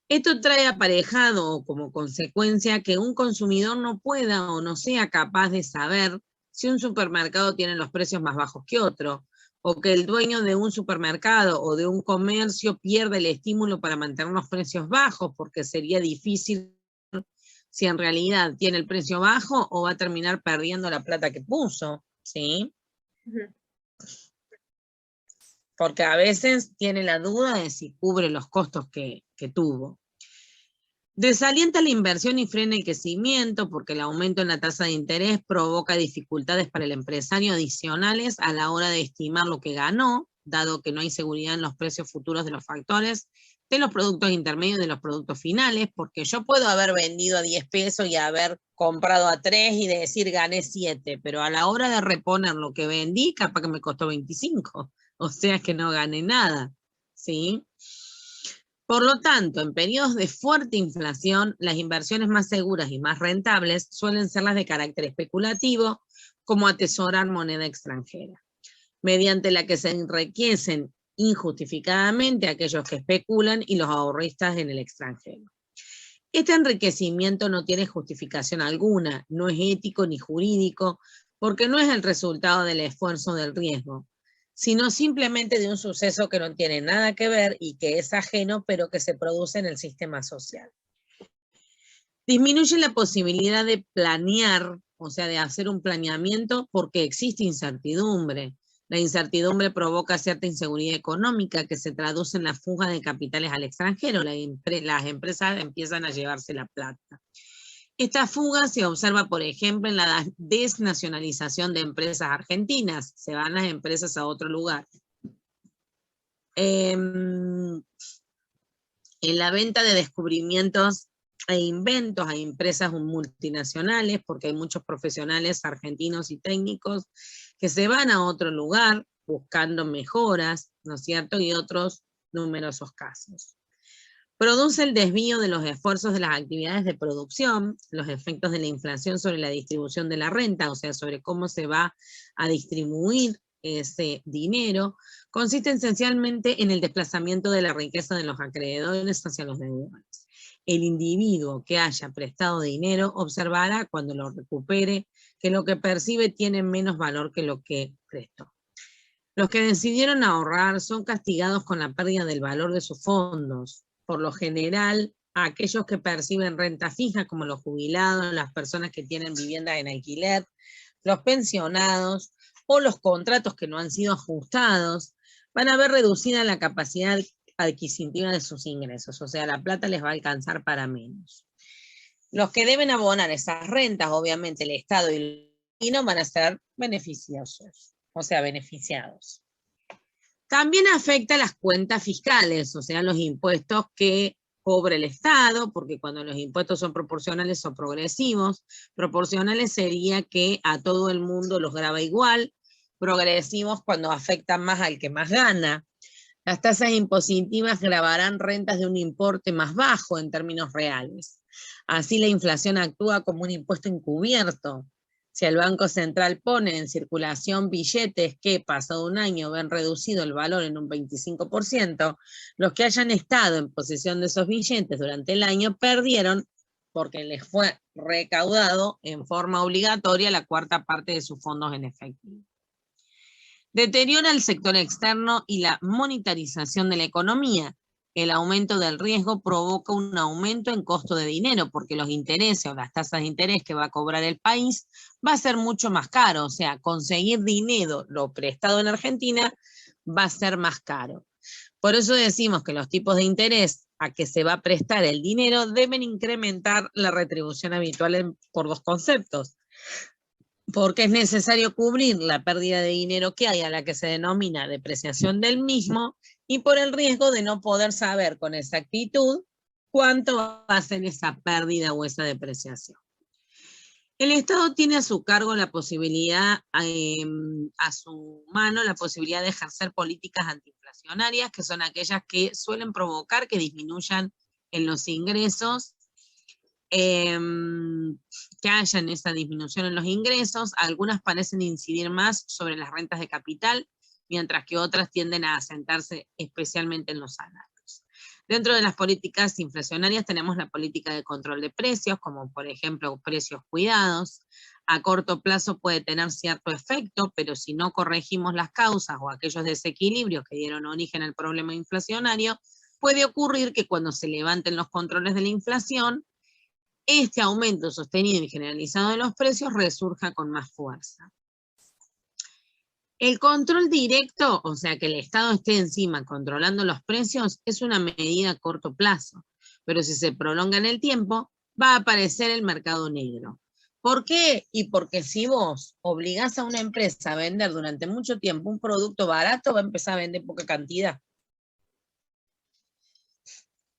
Esto trae aparejado como consecuencia que un consumidor no pueda o no sea capaz de saber si un supermercado tiene los precios más bajos que otro, o que el dueño de un supermercado o de un comercio pierde el estímulo para mantener los precios bajos, porque sería difícil si en realidad tiene el precio bajo o va a terminar perdiendo la plata que puso, ¿sí? Porque a veces tiene la duda de si cubre los costos que que tuvo. Desalienta la inversión y frena el crecimiento porque el aumento en la tasa de interés provoca dificultades para el empresario adicionales a la hora de estimar lo que ganó, dado que no hay seguridad en los precios futuros de los factores, de los productos intermedios y de los productos finales, porque yo puedo haber vendido a 10 pesos y haber comprado a 3 y decir gané 7, pero a la hora de reponer lo que vendí, capaz que me costó 25, o sea que no gané nada, ¿sí? Por lo tanto, en periodos de fuerte inflación, las inversiones más seguras y más rentables suelen ser las de carácter especulativo, como atesorar moneda extranjera, mediante la que se enriquecen injustificadamente aquellos que especulan y los ahorristas en el extranjero. Este enriquecimiento no tiene justificación alguna, no es ético ni jurídico, porque no es el resultado del esfuerzo del riesgo, sino simplemente de un suceso que no tiene nada que ver y que es ajeno, pero que se produce en el sistema social. Disminuye la posibilidad de planear, o sea, de hacer un planeamiento, porque existe incertidumbre. La incertidumbre provoca cierta inseguridad económica que se traduce en la fuga de capitales al extranjero. Las empresas empiezan a llevarse la plata. Esta fuga se observa, por ejemplo, en la desnacionalización de empresas argentinas. Se van las empresas a otro lugar. En la venta de descubrimientos e inventos a empresas multinacionales, porque hay muchos profesionales argentinos y técnicos que se van a otro lugar buscando mejoras, ¿no es cierto? Y otros numerosos casos. Produce el desvío de los esfuerzos de las actividades de producción, los efectos de la inflación sobre la distribución de la renta, o sea, sobre cómo se va a distribuir ese dinero, consiste esencialmente en el desplazamiento de la riqueza de los acreedores hacia los deudores. El individuo que haya prestado dinero observará cuando lo recupere que lo que percibe tiene menos valor que lo que prestó. Los que decidieron ahorrar son castigados con la pérdida del valor de sus fondos. Por lo general, a aquellos que perciben renta fija, como los jubilados, las personas que tienen viviendas en alquiler, los pensionados o los contratos que no han sido ajustados, van a ver reducida la capacidad adquisitiva de sus ingresos, o sea, la plata les va a alcanzar para menos. Los que deben abonar esas rentas, obviamente el Estado y el gobierno van a ser beneficiosos, o sea, beneficiados. También afecta las cuentas fiscales, o sea, los impuestos que cobra el Estado, porque cuando los impuestos son proporcionales o progresivos, proporcionales sería que a todo el mundo los grava igual, progresivos cuando afectan más al que más gana. Las tasas impositivas gravarán rentas de un importe más bajo en términos reales. Así la inflación actúa como un impuesto encubierto. Si el Banco Central pone en circulación billetes que, pasado un año, ven reducido el valor en un 25%, los que hayan estado en posesión de esos billetes durante el año perdieron porque les fue recaudado en forma obligatoria la cuarta parte de sus fondos en efectivo. Deteriora el sector externo y la monetarización de la economía. El aumento del riesgo provoca un aumento en costo de dinero, porque los intereses o las tasas de interés que va a cobrar el país va a ser mucho más caro. O sea, conseguir dinero, lo prestado en Argentina, va a ser más caro. Por eso decimos que los tipos de interés a que se va a prestar el dinero deben incrementar la retribución habitual por dos conceptos. Porque es necesario cubrir la pérdida de dinero que hay, a la que se denomina depreciación del mismo, y por el riesgo de no poder saber con exactitud cuánto va a ser esa pérdida o esa depreciación. El Estado tiene a su cargo la posibilidad, a su mano, la posibilidad de ejercer políticas antiinflacionarias, que son aquellas que suelen provocar que disminuyan en los ingresos, que hayan esa disminución en los ingresos. Algunas parecen incidir más sobre las rentas de capital, mientras que otras tienden a asentarse especialmente en los salarios. Dentro de las políticas inflacionarias tenemos la política de control de precios, como por ejemplo precios cuidados. A corto plazo puede tener cierto efecto, pero si no corregimos las causas o aquellos desequilibrios que dieron origen al problema inflacionario, puede ocurrir que cuando se levanten los controles de la inflación, este aumento sostenido y generalizado de los precios resurja con más fuerza. El control directo, o sea, que el Estado esté encima controlando los precios, es una medida a corto plazo. Pero si se prolonga en el tiempo, va a aparecer el mercado negro. ¿Por qué? Y porque si vos obligás a una empresa a vender durante mucho tiempo un producto barato, va a empezar a vender poca cantidad.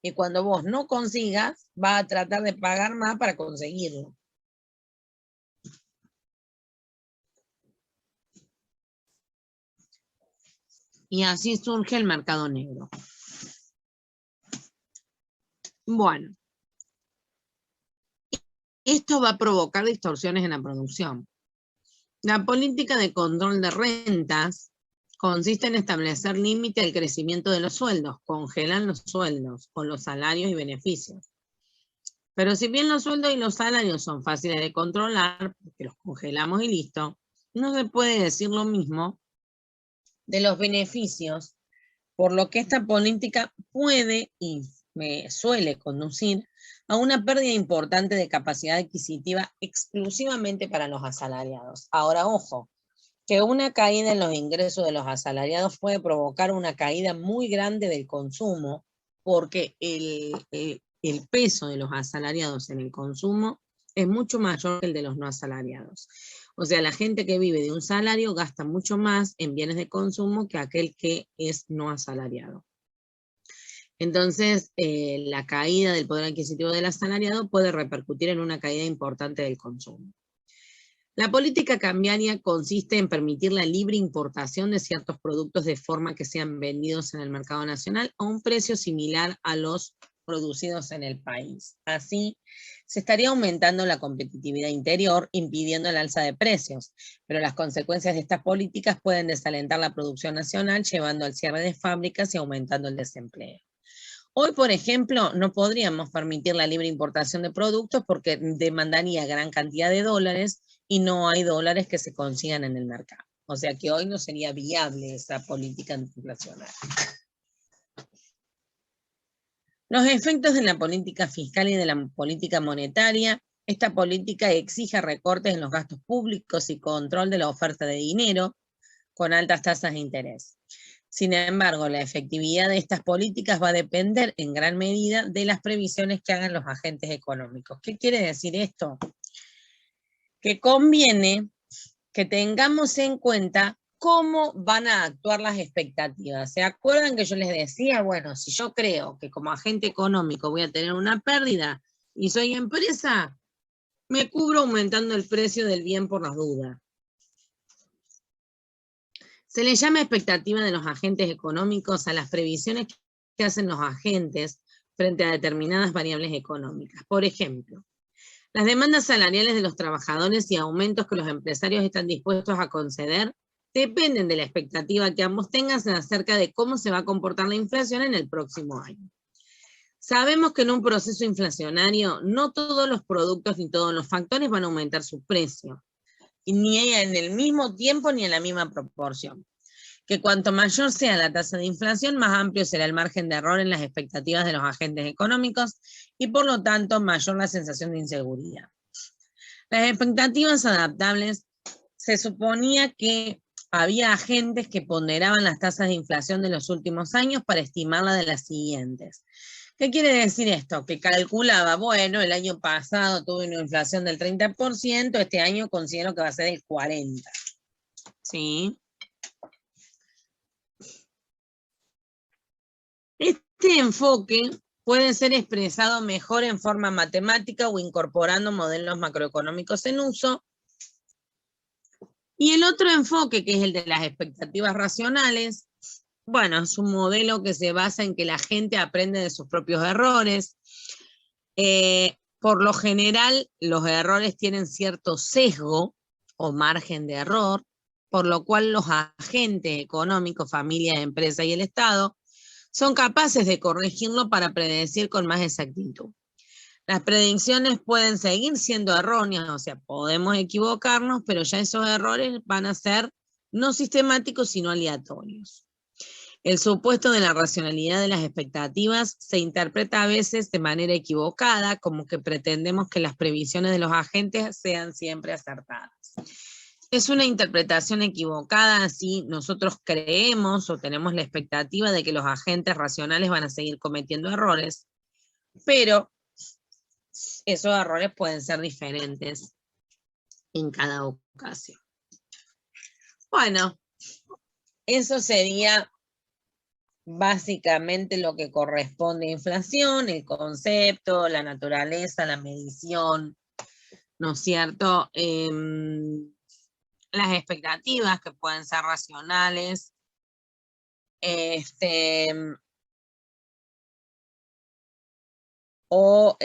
Y cuando vos no consigas, va a tratar de pagar más para conseguirlo. Y así surge el mercado negro. Bueno, esto va a provocar distorsiones en la producción. La política de control de rentas consiste en establecer límite al crecimiento de los sueldos, congelan los sueldos o los salarios y beneficios. Pero si bien los sueldos y los salarios son fáciles de controlar, porque los congelamos y listo, no se puede decir lo mismo de los beneficios, por lo que esta política puede y suele conducir a una pérdida importante de capacidad adquisitiva exclusivamente para los asalariados. Ahora, ojo, que una caída en los ingresos de los asalariados puede provocar una caída muy grande del consumo, porque el peso de los asalariados en el consumo es mucho mayor que el de los no asalariados. O sea, la gente que vive de un salario gasta mucho más en bienes de consumo que aquel que es no asalariado. Entonces, la caída del poder adquisitivo del asalariado puede repercutir en una caída importante del consumo. La política cambiaria consiste en permitir la libre importación de ciertos productos de forma que sean vendidos en el mercado nacional a un precio similar a los producidos en el país. Así, se estaría aumentando la competitividad interior, impidiendo el alza de precios, pero las consecuencias de estas políticas pueden desalentar la producción nacional, llevando al cierre de fábricas y aumentando el desempleo. Hoy, por ejemplo, no podríamos permitir la libre importación de productos porque demandaría gran cantidad de dólares y no hay dólares que se consigan en el mercado. O sea que hoy no sería viable esa política antiinflacionaria. Los efectos de la política fiscal y de la política monetaria. Esta política exige recortes en los gastos públicos y control de la oferta de dinero con altas tasas de interés. Sin embargo, la efectividad de estas políticas va a depender en gran medida de las previsiones que hagan los agentes económicos. ¿Qué quiere decir esto? Que conviene que tengamos en cuenta cómo van a actuar las expectativas. ¿Se acuerdan que yo les decía, bueno, si yo creo que como agente económico voy a tener una pérdida y soy empresa, me cubro aumentando el precio del bien por las dudas? Se le llama expectativa de los agentes económicos a las previsiones que hacen los agentes frente a determinadas variables económicas. Por ejemplo, las demandas salariales de los trabajadores y aumentos que los empresarios están dispuestos a conceder dependen de la expectativa que ambos tengan acerca de cómo se va a comportar la inflación en el próximo año. Sabemos que en un proceso inflacionario no todos los productos ni todos los factores van a aumentar su precio, ni en el mismo tiempo ni en la misma proporción. Que cuanto mayor sea la tasa de inflación, más amplio será el margen de error en las expectativas de los agentes económicos y por lo tanto mayor la sensación de inseguridad. Las expectativas adaptables, se suponía que había agentes que ponderaban las tasas de inflación de los últimos años para estimarla de las siguientes. ¿Qué quiere decir esto? Que calculaba, bueno, el año pasado tuve una inflación del 30%, este año considero que va a ser del 40%. ¿Sí? Este enfoque puede ser expresado mejor en forma matemática o incorporando modelos macroeconómicos en uso. Y el otro enfoque, que es el de las expectativas racionales, bueno, es un modelo que se basa en que la gente aprende de sus propios errores. Por lo general, los errores tienen cierto sesgo o margen de error, por lo cual los agentes económicos, familias, empresas y el Estado son capaces de corregirlo para predecir con más exactitud. Las predicciones pueden seguir siendo erróneas, o sea, podemos equivocarnos, pero ya esos errores van a ser no sistemáticos, sino aleatorios. El supuesto de la racionalidad de las expectativas se interpreta a veces de manera equivocada, como que pretendemos que las previsiones de los agentes sean siempre acertadas. es una interpretación equivocada si nosotros creemos o tenemos la expectativa de que los agentes racionales van a seguir cometiendo errores, pero esos errores pueden ser diferentes en cada ocasión. Bueno, eso sería básicamente lo que corresponde a inflación, el concepto, la naturaleza, la medición, ¿no es cierto? Las expectativas que pueden ser racionales, o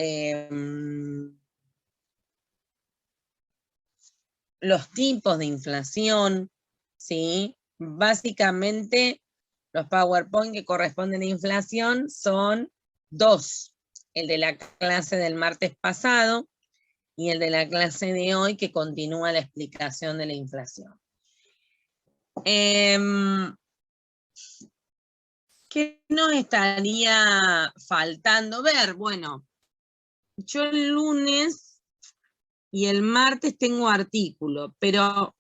los tipos de inflación, ¿sí? Básicamente, los PowerPoint que corresponden a inflación son dos. El de la clase del martes pasado y el de la clase de hoy que continúa la explicación de la inflación. ¿Qué nos estaría faltando ver? Bueno, yo el lunes y el martes tengo artículo, pero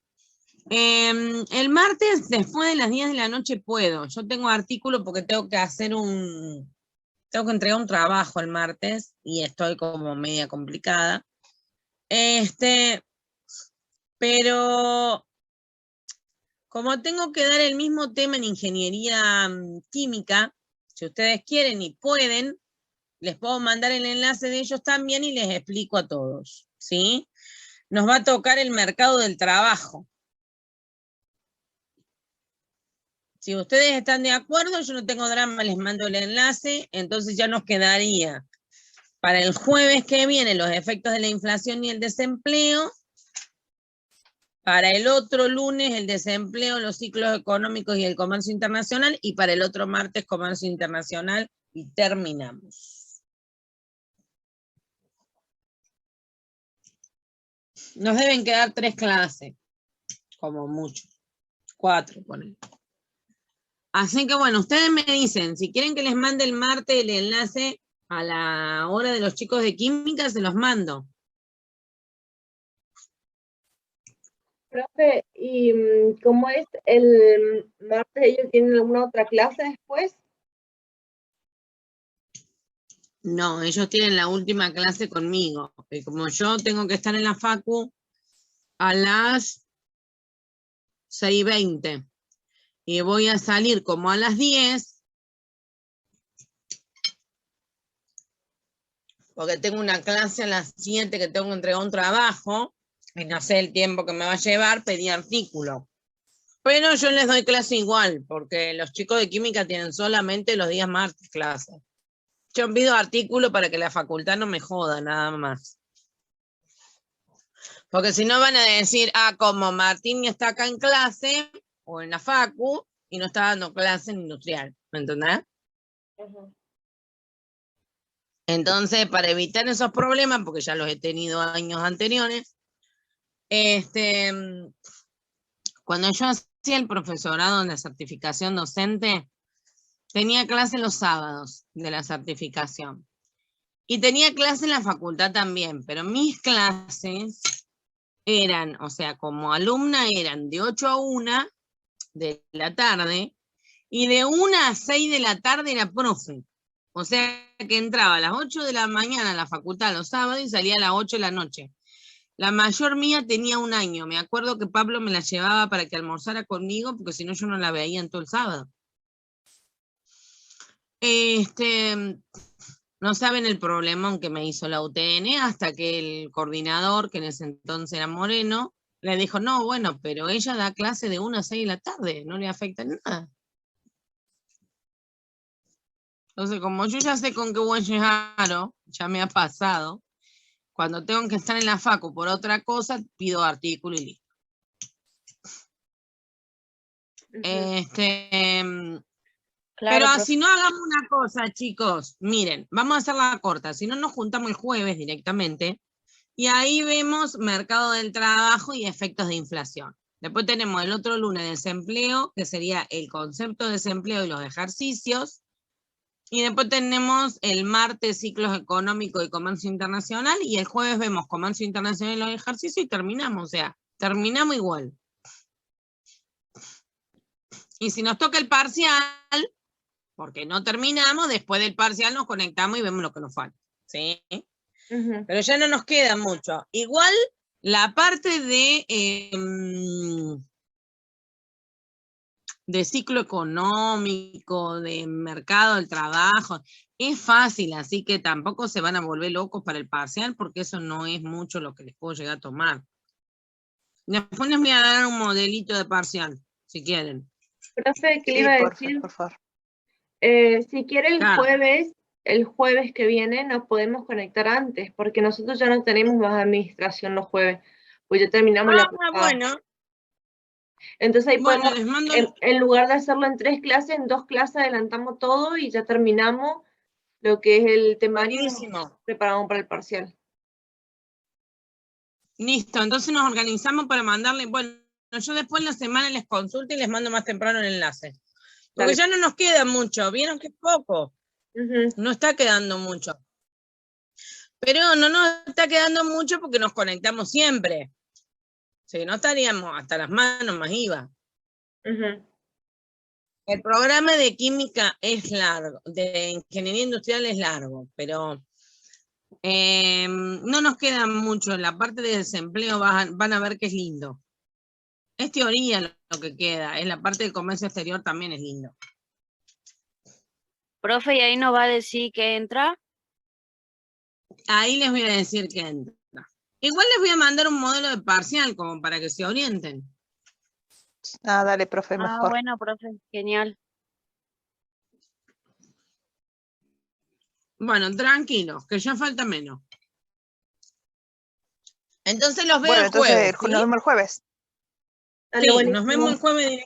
el martes después de las 10 de la noche puedo. Yo tengo artículo porque tengo que hacer tengo que entregar un trabajo el martes y estoy como media complicada. Pero como tengo que dar el mismo tema en ingeniería química, si ustedes quieren y pueden, les puedo mandar el enlace de ellos también y les explico a todos, ¿sí? Nos va a tocar el mercado del trabajo. Si ustedes están de acuerdo, yo no tengo drama, les mando el enlace, entonces ya nos quedaría para el jueves que viene los efectos de la inflación y el desempleo, para el otro lunes el desempleo, los ciclos económicos y el comercio internacional, y para el otro martes comercio internacional, y terminamos. Nos deben quedar 3 clases, como mucho, 4, ponele. Así que bueno, ustedes me dicen, si quieren que les mande el martes el enlace a la hora de los chicos de química, se los mando. Profe, ¿y cómo es el martes? ¿Ellos tienen alguna otra clase después? No, ellos tienen la última clase conmigo. Y como yo tengo que estar en la facu a las 6:20 y voy a salir como a las 10, porque tengo una clase a las 7 que tengo que entregar un trabajo, y no sé el tiempo que me va a llevar, pedí artículo. Pero yo les doy clase igual, porque los chicos de química tienen solamente los días martes clase. Yo pido artículo para que la facultad no me joda, nada más. Porque si no van a decir, como Martín está acá en clase, o en la facu, y no está dando clase en industrial, ¿me entendés? Ajá. Entonces, para evitar esos problemas, porque ya los he tenido años anteriores, cuando yo hacía el profesorado en la certificación docente, tenía clase los sábados de la certificación. Y tenía clase en la facultad también, pero mis clases eran, o sea, como alumna eran de 8 a 1 de la tarde, y de 1 a 6 de la tarde era profe. O sea que entraba a las 8 de la mañana a la facultad los sábados y salía a las 8 de la noche. La mayor mía tenía 1 año. Me acuerdo que Pablo me la llevaba para que almorzara conmigo, porque si no yo no la veía en todo el sábado. No saben el problemón que me hizo la UTN hasta que el coordinador, que en ese entonces era Moreno, le dijo, no, bueno, pero ella da clase de 1 a 6 de la tarde, no le afecta en nada. Entonces, como yo ya sé con qué buen llegaron, ya me ha pasado, cuando tengo que estar en la facu por otra cosa, pido artículo y listo. Claro, Pero si no, hagamos una cosa, chicos. Miren, vamos a hacerla corta. Si no, nos juntamos el jueves directamente. Y ahí vemos mercado del trabajo y efectos de inflación. Después tenemos el otro lunes desempleo, que sería el concepto de desempleo y los ejercicios. Y después tenemos el martes ciclos económicos y comercio internacional. Y el jueves vemos comercio internacional y los ejercicios y terminamos. O sea, terminamos igual. Y si nos toca el parcial, porque no terminamos, después del parcial nos conectamos y vemos lo que nos falta, ¿sí? Pero ya no nos queda mucho. Igual la parte de ciclo económico, de mercado del trabajo, es fácil, así que tampoco se van a volver locos para el parcial, porque eso no es mucho lo que les puedo llegar a tomar. Después les voy a dar un modelito de parcial, si quieren. Profe, ¿qué le Sí, iba a por decir? favor. Si quiere Claro. el jueves que viene nos podemos conectar antes, porque nosotros ya no tenemos más administración los jueves, pues ya terminamos la pasada. Bueno. Entonces ahí Bueno, podemos, les mando... en lugar de hacerlo en 3 clases, en 2 clases adelantamos todo y ya terminamos lo que es el temario y nos Buenísimo. preparamos para el parcial. Listo, entonces nos organizamos para mandarle, bueno, yo después en la semana les consulto y les mando más temprano el enlace. Porque Dale. ya no nos queda mucho, vieron que es poco, Ujú. no está quedando mucho. Pero no nos está quedando mucho porque nos conectamos siempre. Si no estaríamos hasta las manos más IVA. Ujú. El programa de química es largo, de ingeniería industrial es largo, pero no nos queda mucho. En la parte de desempleo van a ver que es lindo. Es teoría lo que queda, en la parte de comercio exterior también es lindo. Profe, ¿y ahí nos va a decir que entra? Ahí les voy a decir que entra. Igual les voy a mandar un modelo de parcial como para que se orienten. Ah, dale, profe, Ah, mejor. bueno, profe, genial. Bueno, tranquilos, que ya falta menos. Entonces los veo Bueno, el entonces jueves, ¿sí? nos vemos el jueves. Dale, Sí, buenísimo. nos vemos el jueves.